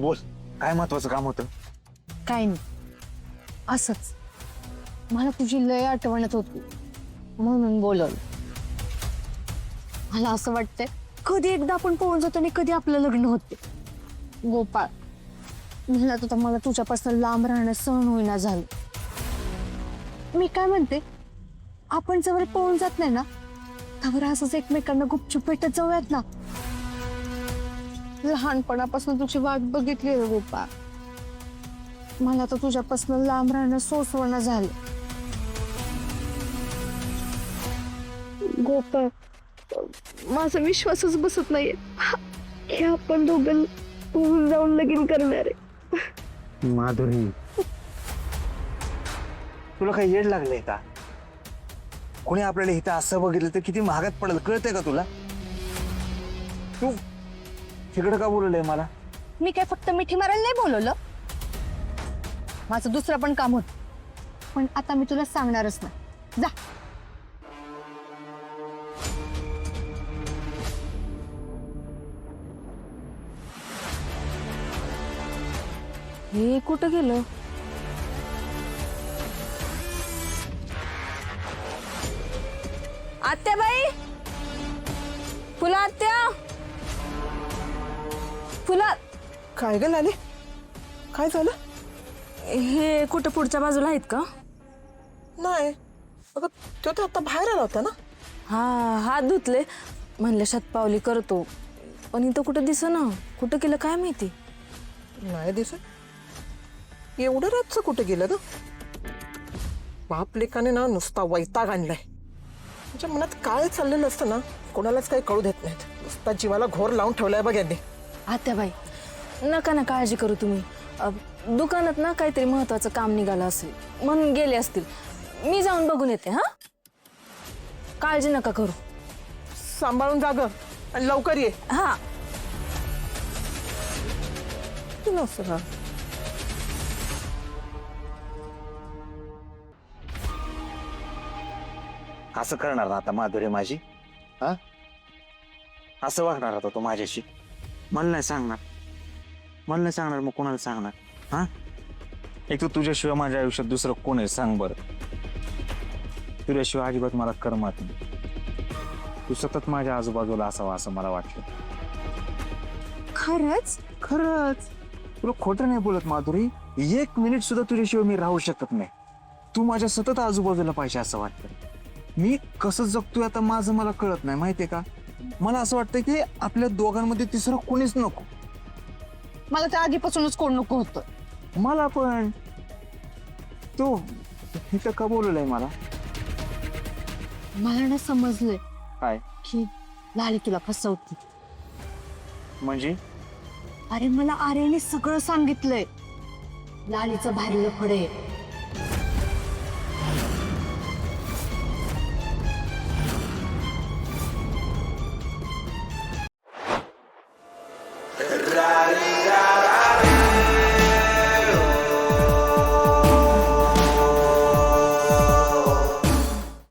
बोल, काय महत्वाचं काम होतं? काय नाही, असंच मला तुझी लय आठवण येत होती म्हणून बोलवलं. मला असं वाटतंय कधी एकदा आपण पळून जातो आणि कधी आपलं लग्न होते. गोपाळ, मला तुझ्यापासून लांब राहणं सहन होईना झालं. मी काय म्हणते, आपण जवळ पळून जात नाही ना, त्यावर असंच एकमेकांना गुपचूप भेटत जाऊयात ना. लहानपणापासून तुझी वाट बघितली रे गोपाळ. मला तर तुझ्यापासून लांब राहणं सोसवणं झालं. गोपाळ, माझा विश्वासच बसत नाहीये की आपण दोघं पळून जाऊन लगीन करणार आहे. माधुरी, तुला काही येड लागलंय का? कोणी आपल्याला इथं असं बघितलं तर किती महागात पडेल कळतंय का तुला? तू तिकडं का बोलवलंय मला? मी काय फक्त मिठी मारायला नाही बोलवलं, माझं दुसरं पण काम होत, पण आता मी तुला सांगणारच नाही. जा. हे कुठं गेलं? आत्याबाई, फुला आत्या, फुला. काय ग लाले, काय झालं? हे कुठं पुढच्या बाजूला आहेत का? नाही अगं, तो तर आता बाहेर आला होता ना. हा, हात धुतले म्हणले शतपावली करतो, पण इथं कुठं दिसेना. कुठं गेलं काय माहिती. नाही दिसत. एवढं रातचं कुठे गेलं ग? बाप लेकाने ना नुसता वैताग आणलाय. म्हणजे मनात काय चाललेलं असतं ना, कोणालाच काही कळू देत नाहीत. नुसता जीवाला घोर लावून ठेवलाय बघ यांनी. आत्याबाई, नका ना काळजी करू तुम्ही. दुकानात ना काहीतरी महत्वाचं काम निघालं असेल म्हणून गेले असतील. मी जाऊन बघून येते. हा, काळजी नका करू. सांभाळून जा ग आणि लवकर ये. हा. तुला असं ना असं करणार ना आता माधुरी माझी? हा, असं वागणार आता तो माझ्याशी? मला नाही सांगणार, मला नाही सांगणार, मग कोणाला सांगणार? हा, एक तर तुझ्याशिवाय माझ्या आयुष्यात दुसरं कोण आहे सांग बरं? तुझ्याशिवाय अजिबात मला करमत नाही. तू सतत माझ्या आजूबाजूला असावा असं मला वाटलं. खरंच? खरंच, तुला खोटं नाही बोलत माधुरी. एक मिनिट सुद्धा तुझ्याशिवाय मी राहू शकत नाही. तू माझ्या सतत आजूबाजूला पाहिजे असं वाटतं. मी कसं जगतोय आता माझं मला कळत नाही, माहितीये का? मला असं वाटतं की आपल्या दोघांमध्ये तिसरं कोणीच नको. मला तर आधीपासूनच कोण नको होतं. मला पण. तू इथं का बोलवलंय मला? मला ना समजलंय काय की लाली तुला फसवती. म्हणजे? अरे, मला आर्याने सगळं सांगितलंय. लालीचं भारी फडे. Rari